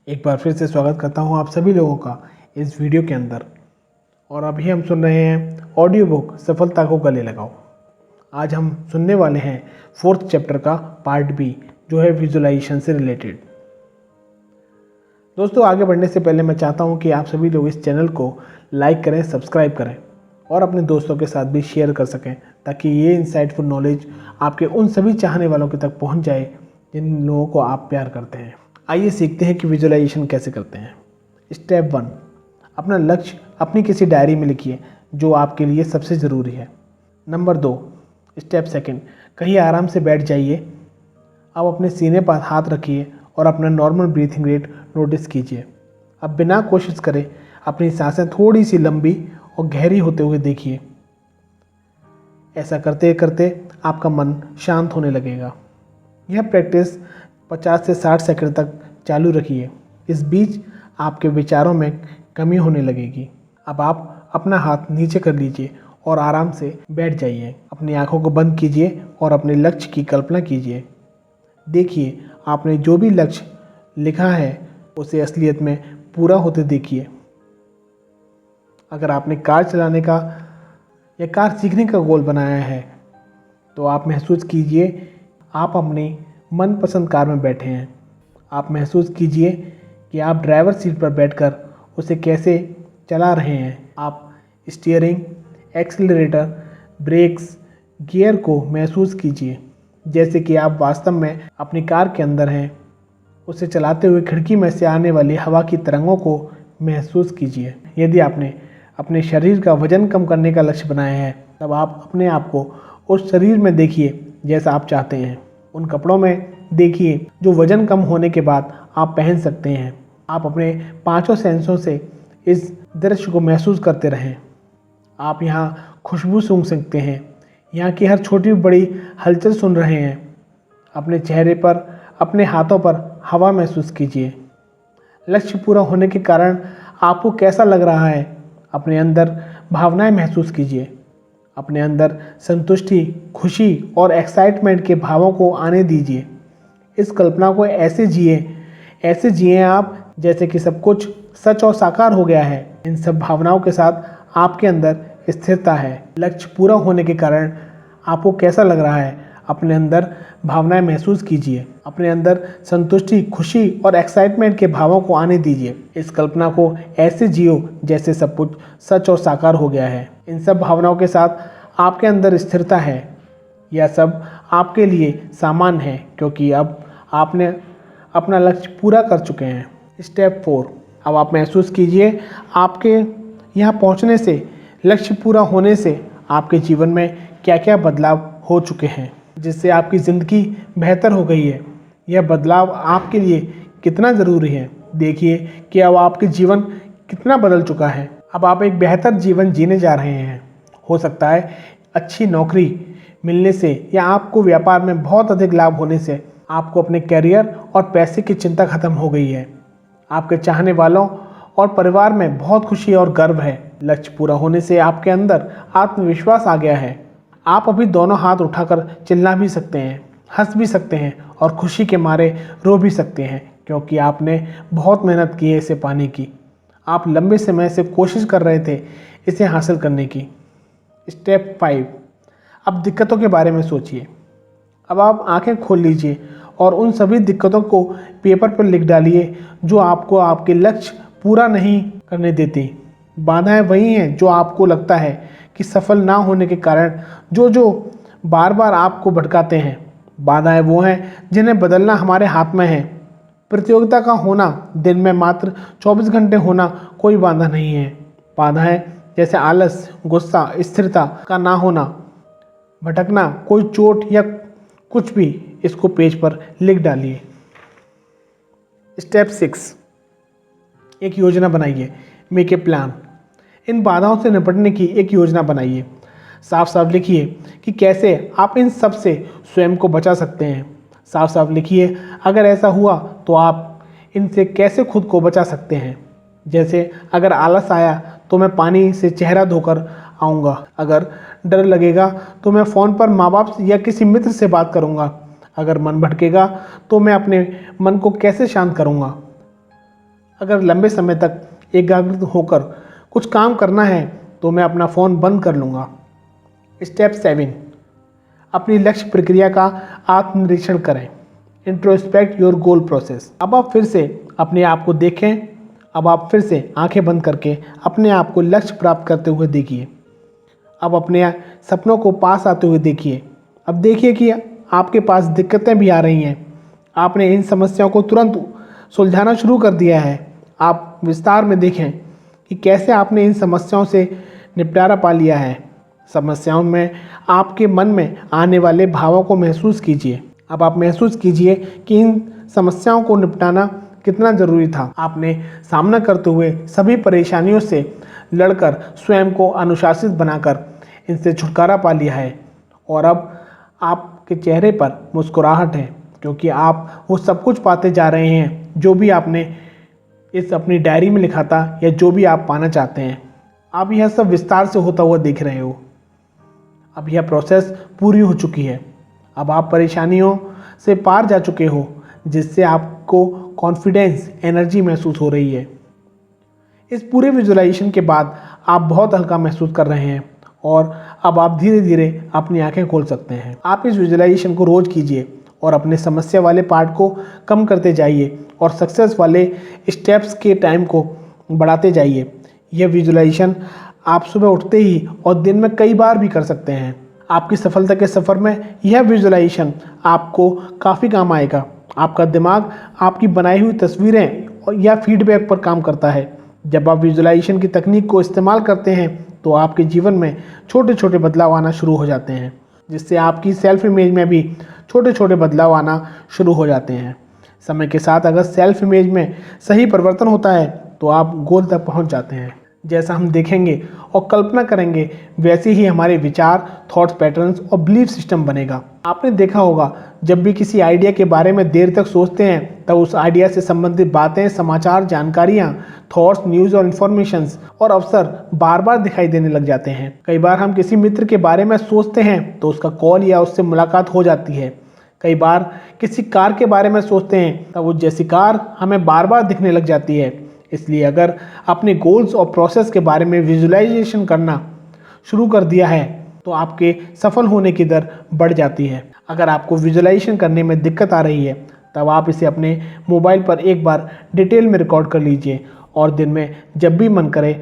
एक बार फिर से स्वागत करता हूं आप सभी लोगों का इस वीडियो के अंदर। और अभी हम सुन रहे हैं ऑडियो बुक सफलता को गले लगाओ। आज हम सुनने वाले हैं 4th चैप्टर का पार्ट बी, जो है विजुअलाइजेशन से रिलेटेड। दोस्तों, आगे बढ़ने से पहले मैं चाहता हूं कि आप सभी लोग इस चैनल को लाइक करें, सब्सक्राइब करें और अपने दोस्तों के साथ भी शेयर कर सकें, ताकि ये इंसाइटफुल नॉलेज आपके उन सभी चाहने वालों के तक पहुंच जाए जिन लोगों को आप प्यार करते हैं। आइए सीखते हैं कि विजुअलाइजेशन कैसे करते हैं। स्टेप 1, अपना लक्ष्य अपनी किसी डायरी में लिखिए जो आपके लिए सबसे ज़रूरी है। नंबर 2, स्टेप 2, कहीं आराम से बैठ जाइए। अब अपने सीने पर हाथ रखिए और अपना नॉर्मल ब्रीथिंग रेट नोटिस कीजिए। अब बिना कोशिश करे अपनी सांसें थोड़ी सी लंबी और गहरी होते हुए देखिए। ऐसा करते करते आपका मन शांत होने लगेगा। यह प्रैक्टिस 50 से 60 सेकंड तक चालू रखिए। इस बीच आपके विचारों में कमी होने लगेगी। अब आप अपना हाथ नीचे कर लीजिए और आराम से बैठ जाइए। अपनी आंखों को बंद कीजिए और अपने लक्ष्य की कल्पना कीजिए। देखिए, आपने जो भी लक्ष्य लिखा है उसे असलियत में पूरा होते देखिए। अगर आपने कार चलाने का या कार सीखने का गोल बनाया है, तो आप महसूस कीजिए आप अपनी मनपसंद कार में बैठे हैं। आप महसूस कीजिए कि आप ड्राइवर सीट पर बैठकर उसे कैसे चला रहे हैं। आप स्टीयरिंग, एक्सीलरेटर, ब्रेक्स, गियर को महसूस कीजिए, जैसे कि आप वास्तव में अपनी कार के अंदर हैं। उसे चलाते हुए खिड़की में से आने वाली हवा की तरंगों को महसूस कीजिए। यदि आपने अपने शरीर का वजन कम करने का लक्ष्य बनाया है, तब आप अपने आप को उस शरीर में देखिए जैसा आप चाहते हैं। उन कपड़ों में देखिए जो वजन कम होने के बाद आप पहन सकते हैं। आप अपने 5 सेंसों से इस दृश्य को महसूस करते रहें। आप यहाँ खुशबू सूंघ सकते हैं, यहाँ की हर छोटी बड़ी हलचल सुन रहे हैं। अपने चेहरे पर, अपने हाथों पर हवा महसूस कीजिए। लक्ष्य पूरा होने के कारण आपको कैसा लग रहा है, अपने अंदर भावनाएं महसूस कीजिए। अपने अंदर संतुष्टि, खुशी और एक्साइटमेंट के भावों को आने दीजिए। इस कल्पना को ऐसे जिए आप जैसे कि सब कुछ सच और साकार हो गया है। इन सब भावनाओं के साथ आपके अंदर स्थिरता है। लक्ष्य पूरा होने के कारण आपको कैसा लग रहा है, अपने अंदर भावनाएं महसूस कीजिए। अपने अंदर संतुष्टि, खुशी और एक्साइटमेंट के भावों को आने दीजिए। इस कल्पना को ऐसे जियो जैसे सब कुछ सच और साकार हो गया है। इन सब भावनाओं के साथ आपके अंदर स्थिरता है। यह सब आपके लिए सामान्य है, क्योंकि अब आपने अपना लक्ष्य पूरा कर चुके हैं। स्टेप 4, अब आप महसूस कीजिए आपके यहाँ पहुँचने से, लक्ष्य पूरा होने से आपके जीवन में क्या क्या बदलाव हो चुके हैं, जिससे आपकी ज़िंदगी बेहतर हो गई है। यह बदलाव आपके लिए कितना ज़रूरी है। देखिए कि अब आपके जीवन कितना बदल चुका है। अब आप एक बेहतर जीवन जीने जा रहे हैं। हो सकता है अच्छी नौकरी मिलने से या आपको व्यापार में बहुत अधिक लाभ होने से आपको अपने करियर और पैसे की चिंता खत्म हो गई है। आपके चाहने वालों और परिवार में बहुत खुशी और गर्व है। लक्ष्य पूरा होने से आपके अंदर आत्मविश्वास आ गया है। आप अभी दोनों हाथ उठाकर चिल्ला भी सकते हैं, हंस भी सकते हैं और खुशी के मारे रो भी सकते हैं, क्योंकि आपने बहुत मेहनत की है इसे पाने की। आप लंबे समय से कोशिश कर रहे थे इसे हासिल करने की। स्टेप 5, अब दिक्कतों के बारे में सोचिए। अब आप आंखें खोल लीजिए और उन सभी दिक्कतों को पेपर पर लिख डालिए जो आपको आपके लक्ष्य पूरा नहीं करने देती। बाधाएं वही हैं जो आपको लगता है कि सफल ना होने के कारण जो बार बार आपको भटकाते हैं। बाधाएं वो हैं जिन्हें बदलना हमारे हाथ में है। प्रतियोगिता का होना, दिन में मात्र 24 घंटे होना कोई बाधा नहीं है। बाधाएं जैसे आलस, गुस्सा, स्थिरता का ना होना, भटकना, कोई चोट या कुछ भी, इसको पेज पर लिख डालिए। स्टेप 6, एक योजना बनाइए। Make a plan. इन बाधाओं से निपटने की एक योजना बनाइए। साफ साफ लिखिए कि कैसे आप इन सब से स्वयं को बचा सकते हैं। साफ साफ लिखिए अगर ऐसा हुआ तो आप इनसे कैसे खुद को बचा सकते हैं। जैसे अगर आलस आया तो मैं पानी से चेहरा धोकर आऊँगा। अगर डर लगेगा तो मैं फ़ोन पर माँ बाप या किसी मित्र से बात करूँगा। अगर मन भटकेगा तो मैं अपने मन को कैसे शांत करूँगा। अगर लंबे समय तक एकाग्र होकर कुछ काम करना है तो मैं अपना फ़ोन बंद कर लूँगा। स्टेप 7, अपनी लक्ष्य प्रक्रिया का आत्मनिरीक्षण करें। Introspect your goal process. अब आप फिर से अपने आप को देखें। अब आप फिर से आंखें बंद करके अपने आप को लक्ष्य प्राप्त करते हुए देखिए। अब अपने सपनों को पास आते हुए देखिए। अब देखिए कि आपके पास दिक्कतें भी आ रही हैं। आपने इन समस्याओं को तुरंत सुलझाना शुरू कर दिया है। आप विस्तार में देखें कि कैसे आपने इन समस्याओं से निपटारा पा लिया है। समस्याओं में आपके मन में आने वाले भावों को महसूस कीजिए। अब आप महसूस कीजिए कि इन समस्याओं को निपटाना कितना ज़रूरी था। आपने सामना करते हुए सभी परेशानियों से लड़कर स्वयं को अनुशासित बनाकर इनसे छुटकारा पा लिया है और अब आपके चेहरे पर मुस्कुराहट है, क्योंकि आप वो सब कुछ पाते जा रहे हैं जो भी आपने इस अपनी डायरी में लिखा था या जो भी आप पाना चाहते हैं। आप यह सब विस्तार से होता हुआ देख रहे हो। अब यह प्रोसेस पूरी हो चुकी है। अब आप परेशानियों से पार जा चुके हो, जिससे आपको कॉन्फिडेंस, एनर्जी महसूस हो रही है। इस पूरे विजुअलाइजेशन के बाद आप बहुत हल्का महसूस कर रहे हैं और अब आप धीरे धीरे अपनी आंखें खोल सकते हैं। आप इस विजुअलाइजेशन को रोज कीजिए और अपने समस्या वाले पार्ट को कम करते जाइए और सक्सेस वाले स्टेप्स के टाइम को बढ़ाते जाइए। यह विजुअलाइजेशन आप सुबह उठते ही और दिन में कई बार भी कर सकते हैं। आपकी सफलता के सफ़र में यह विजुअलाइजेशन आपको काफ़ी काम आएगा। आपका दिमाग आपकी बनाई हुई तस्वीरें या फीडबैक पर काम करता है। जब आप विजुअलाइजेशन की तकनीक को इस्तेमाल करते हैं तो आपके जीवन में छोटे छोटे बदलाव आना शुरू हो जाते हैं, जिससे आपकी सेल्फ इमेज में भी छोटे छोटे बदलाव आना शुरू हो जाते हैं। समय के साथ अगर सेल्फ इमेज में सही परिवर्तन होता है तो आप गोल तक पहुंच जाते हैं। जैसा हम देखेंगे और कल्पना करेंगे वैसे ही हमारे विचार, थॉट्स पैटर्न्स और बिलीफ सिस्टम बनेगा। आपने देखा होगा जब भी किसी आइडिया के बारे में देर तक सोचते हैं तब उस आइडिया से संबंधित बातें, समाचार, जानकारियाँ, थॉट्स, न्यूज़ और इन्फॉर्मेशंस और अवसर बार बार दिखाई देने लग जाते हैं। कई बार हम किसी मित्र के बारे में सोचते हैं तो उसका कॉल या उससे मुलाकात हो जाती है। कई बार किसी कार के बारे में सोचते हैं तब वो जैसी कार हमें बार बार दिखने लग जाती है। इसलिए अगर अपने गोल्स और प्रोसेस के बारे में विजुअलाइजेशन करना शुरू कर दिया है तो आपके सफल होने की दर बढ़ जाती है। अगर आपको विजुअलाइजेशन करने में दिक्कत आ रही है तब आप इसे अपने मोबाइल पर एक बार डिटेल में रिकॉर्ड कर लीजिए और दिन में जब भी मन करे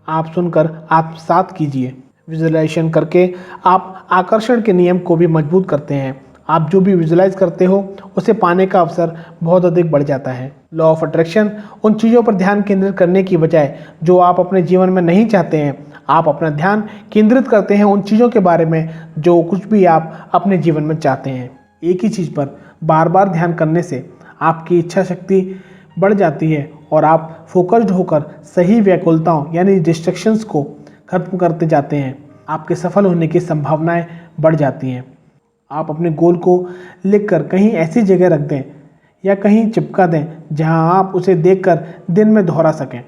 आप सुनकर आत्मसात कीजिए। विजुअलाइजेशन करके आप आकर्षण के नियम को भी मजबूत करते हैं। आप जो भी विजुअलाइज करते हो उसे पाने का अवसर बहुत अधिक बढ़ जाता है। लॉ ऑफ अट्रैक्शन उन चीज़ों पर ध्यान केंद्रित करने की बजाय जो आप अपने जीवन में नहीं चाहते हैं, आप अपना ध्यान केंद्रित करते हैं उन चीज़ों के बारे में जो कुछ भी आप अपने जीवन में चाहते हैं। एक ही चीज़ पर बार बार ध्यान करने से आपकी इच्छा शक्ति बढ़ जाती है और आप फोकस्ड होकर सही व्याकुलताओं यानी डिस्ट्रैक्शंस को खत्म करते जाते हैं। आपके सफल होने की संभावनाएं बढ़ जाती हैं। आप अपने गोल को लिखकर कहीं ऐसी जगह रख दें या कहीं चिपका दें जहां आप उसे देखकर दिन में दोहरा सकें।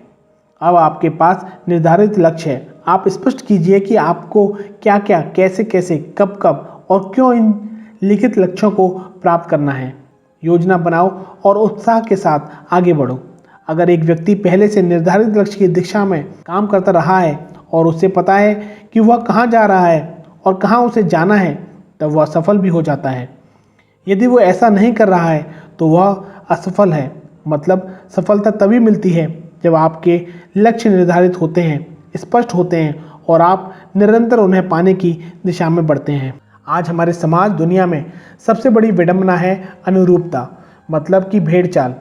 अब आपके पास निर्धारित लक्ष्य है। आप स्पष्ट कीजिए कि आपको क्या क्या, कैसे कैसे, कब कब और क्यों इन लिखित लक्ष्यों को प्राप्त करना है। योजना बनाओ और उत्साह के साथ आगे बढ़ो। अगर एक व्यक्ति पहले से निर्धारित लक्ष्य की दिशा में काम करता रहा है और उसे पता है कि वह कहाँ जा रहा है और कहाँ उसे जाना है, तब वह सफल भी हो जाता है। यदि वो ऐसा नहीं कर रहा है तो वह असफल है। मतलब सफलता तभी मिलती है जब आपके लक्ष्य निर्धारित होते हैं, स्पष्ट होते हैं और आप निरंतर उन्हें पाने की दिशा में बढ़ते हैं। आज हमारे समाज दुनिया में सबसे बड़ी विडंबना है अनुरूपता, मतलब कि भेड़ चाल।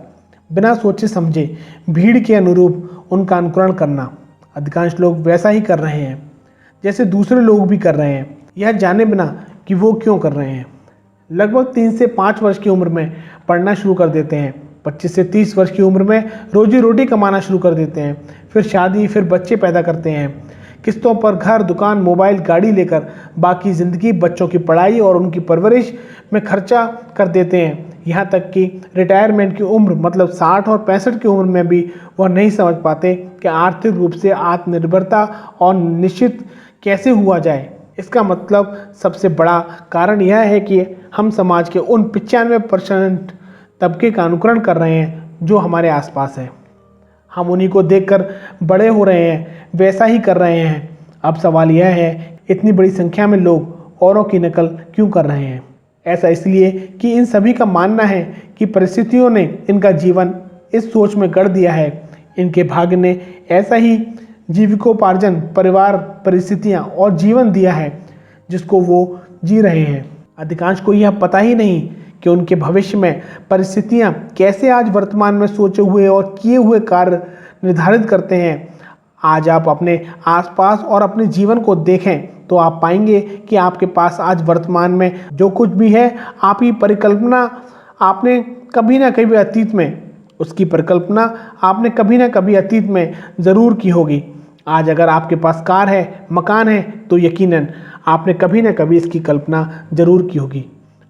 बिना सोचे समझे भीड़ के अनुरूप उनका अनुकरण करना। अधिकांश लोग वैसा ही कर रहे हैं जैसे दूसरे लोग भी कर रहे हैं, यह जाने बिना कि वो क्यों कर रहे हैं। लगभग 3 से 5 वर्ष की उम्र में पढ़ना शुरू कर देते हैं। 25 से 30 वर्ष की उम्र में रोजी रोटी कमाना शुरू कर देते हैं। फिर शादी, फिर बच्चे पैदा करते हैं। किस्तों पर घर, दुकान, मोबाइल, गाड़ी लेकर बाकी ज़िंदगी बच्चों की पढ़ाई और उनकी परवरिश में खर्चा कर देते हैं। यहाँ तक कि रिटायरमेंट की उम्र मतलब 60 और 65 की उम्र में भी वह नहीं समझ पाते कि आर्थिक रूप से आत्मनिर्भरता और निश्चित कैसे हुआ जाए। इसका मतलब सबसे बड़ा कारण यह है कि हम समाज के उन 95% तबके का अनुकरण कर रहे हैं जो हमारे आसपास है। हम उन्हीं को देखकर बड़े हो रहे हैं, वैसा ही कर रहे हैं। अब सवाल यह है, इतनी बड़ी संख्या में लोग औरों की नकल क्यों कर रहे हैं? ऐसा इसलिए कि इन सभी का मानना है कि परिस्थितियों ने इनका जीवन इस सोच में गढ़ दिया है, इनके भाग्य ने ऐसा ही जीविकोपार्जन, परिवार, परिस्थितियां और जीवन दिया है जिसको वो जी रहे हैं। अधिकांश को यह पता ही नहीं कि उनके भविष्य में परिस्थितियां कैसे आज वर्तमान में सोचे हुए और किए हुए कार्य निर्धारित करते हैं। आज आप अपने आसपास और अपने जीवन को देखें तो आप पाएंगे कि आपके पास आज वर्तमान में जो कुछ भी है, आप ही परिकल्पना आपने कभी ना कभी अतीत में उसकी परिकल्पना आपने कभी ना कभी अतीत में ज़रूर की होगी। आज अगर आपके पास कार है, मकान है, तो यकीनन आपने कभी ना कभी इसकी कल्पना ज़रूर की होगी।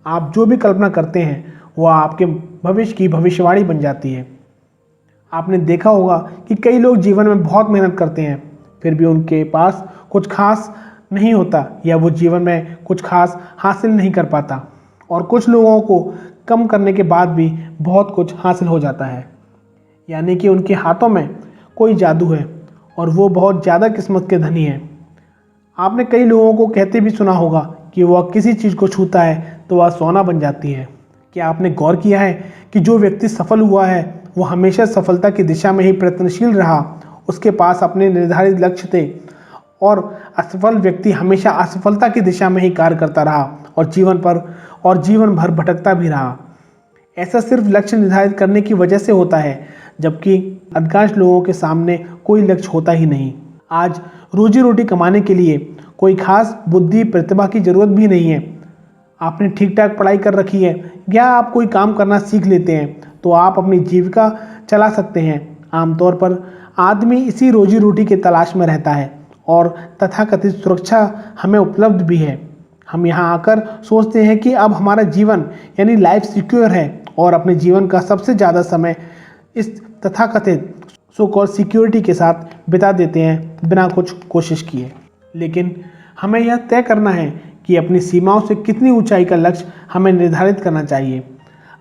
आप जो भी कल्पना करते हैं वह आपके भविष्य की भविष्यवाणी बन जाती है। आपने देखा होगा कि कई लोग जीवन में बहुत मेहनत करते हैं, फिर भी उनके पास कुछ खास नहीं होता या वो जीवन में कुछ खास हासिल नहीं कर पाता। और कुछ लोगों को कम करने के बाद भी बहुत कुछ हासिल हो जाता है, यानी कि उनके हाथों में कोई जादू है और वो बहुत ज़्यादा किस्मत के धनी हैं। आपने कई लोगों को कहते भी सुना होगा कि वह किसी चीज़ को छूता है तो वह सोना बन जाती है। क्या आपने गौर किया है कि जो व्यक्ति सफल हुआ है वो हमेशा सफलता की दिशा में ही प्रयत्नशील रहा? उसके पास अपने निर्धारित लक्ष्य थे। और असफल व्यक्ति हमेशा असफलता की दिशा में ही कार्य करता रहा और जीवन भर भटकता भी रहा। ऐसा सिर्फ लक्ष्य निर्धारित करने की वजह से होता है, जबकि अधिकांश लोगों के सामने कोई लक्ष्य होता ही नहीं। आज रोजी रोटी कमाने के लिए कोई खास बुद्धि प्रतिभा की जरूरत भी नहीं है। आपने ठीक ठाक पढ़ाई कर रखी है या आप कोई काम करना सीख लेते हैं तो आप अपनी जीविका चला सकते हैं। आमतौर पर आदमी इसी रोजी रोटी की तलाश में रहता है और तथाकथित सुरक्षा हमें उपलब्ध भी है। हम यहाँ आकर सोचते हैं कि अब हमारा जीवन यानी लाइफ सिक्योर है और अपने जीवन का सबसे ज़्यादा समय इस तथाकथित सो कॉल सिक्योरिटी के साथ बिता देते हैं बिना कुछ कोशिश किए। लेकिन हमें यह तय करना है कि अपनी सीमाओं से कितनी ऊंचाई का लक्ष्य हमें निर्धारित करना चाहिए।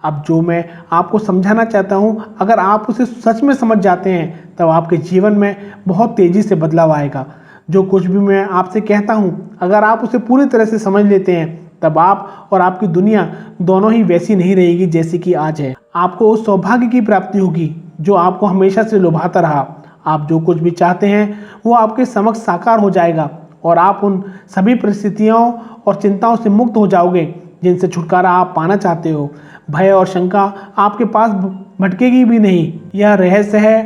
अब जो मैं आपको समझाना चाहता हूँ, अगर आप उसे सच में समझ जाते हैं तब आपके जीवन में बहुत तेज़ी से बदलाव आएगा। जो कुछ भी मैं आपसे कहता हूँ, अगर आप उसे पूरी तरह से समझ लेते हैं तब आप और आपकी दुनिया दोनों ही वैसी नहीं रहेगी जैसी कि आज है। आपको उस सौभाग्य की प्राप्ति होगी जो आपको हमेशा से लुभाता रहा। आप जो कुछ भी चाहते हैं वो आपके समक्ष साकार हो जाएगा और आप उन सभी परिस्थितियों और चिंताओं से मुक्त हो जाओगे जिनसे छुटकारा आप पाना चाहते हो। भय और शंका आपके पास भटकेगी भी नहीं। यह रहस्य है,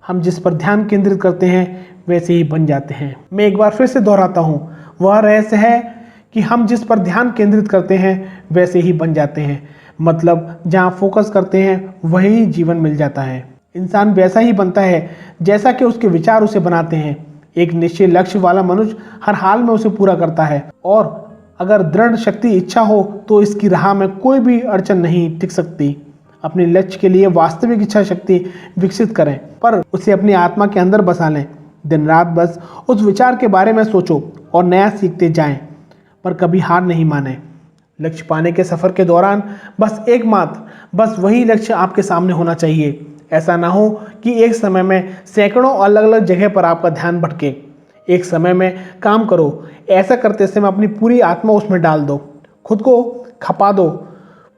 हम जिस पर ध्यान केंद्रित करते हैं वैसे ही बन जाते हैं। मैं एक बार फिर से दोहराता हूँ, वह रहस्य है कि हम जिस पर ध्यान केंद्रित करते हैं वैसे ही बन जाते हैं। मतलब जहाँ फोकस करते हैं वही जीवन मिल जाता है। इंसान वैसा ही बनता है जैसा कि उसके विचार उसे बनाते हैं। एक निश्चित लक्ष्य वाला मनुष्य हर हाल में उसे पूरा करता है और अगर दृढ़ शक्ति इच्छा हो तो इसकी राह में कोई भी अड़चन नहीं टिक सकती। अपने लक्ष्य के लिए वास्तविक इच्छा शक्ति विकसित करें, पर उसे अपनी आत्मा के अंदर बसा लें। दिन रात बस उस विचार के बारे में सोचो और नया सीखते जाएं, पर कभी हार नहीं माने। लक्ष्य पाने के सफ़र के दौरान बस वही लक्ष्य आपके सामने होना चाहिए। ऐसा ना हो कि एक समय में सैकड़ों अलग अलग जगह पर आपका ध्यान भटके। एक समय में काम करो, ऐसा करते समय अपनी पूरी आत्मा उसमें डाल दो, खुद को खपा दो,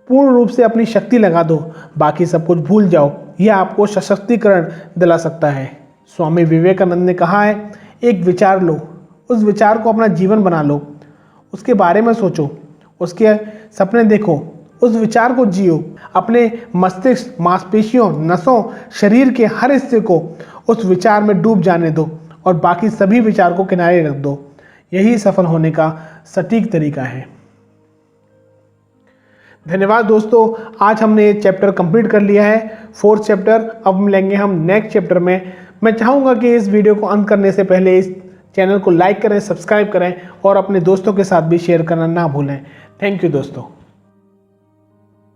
पूर्ण रूप से अपनी शक्ति लगा दो, बाकी सब कुछ भूल जाओ। यह आपको सशक्तिकरण दिला सकता है। स्वामी विवेकानंद ने कहा है, एक विचार लो, उस विचार को अपना जीवन बना लो, उसके बारे में सोचो, उसके सपने देखो, उस विचार को जियो। अपने मस्तिष्क, मांसपेशियों, नसों, शरीर के हर हिस्से को उस विचार में डूब जाने दो और बाकी सभी विचार को किनारे रख दो। यही सफल होने का सटीक तरीका है। धन्यवाद दोस्तों, आज हमने ये चैप्टर कंप्लीट कर लिया है, 4th चैप्टर। अब मिलेंगे हम नेक्स्ट चैप्टर में। मैं चाहूँगा कि इस वीडियो को अंत करने से पहले इस चैनल को लाइक करें, सब्सक्राइब करें और अपने दोस्तों के साथ भी शेयर करना ना भूलें। थैंक यू दोस्तों।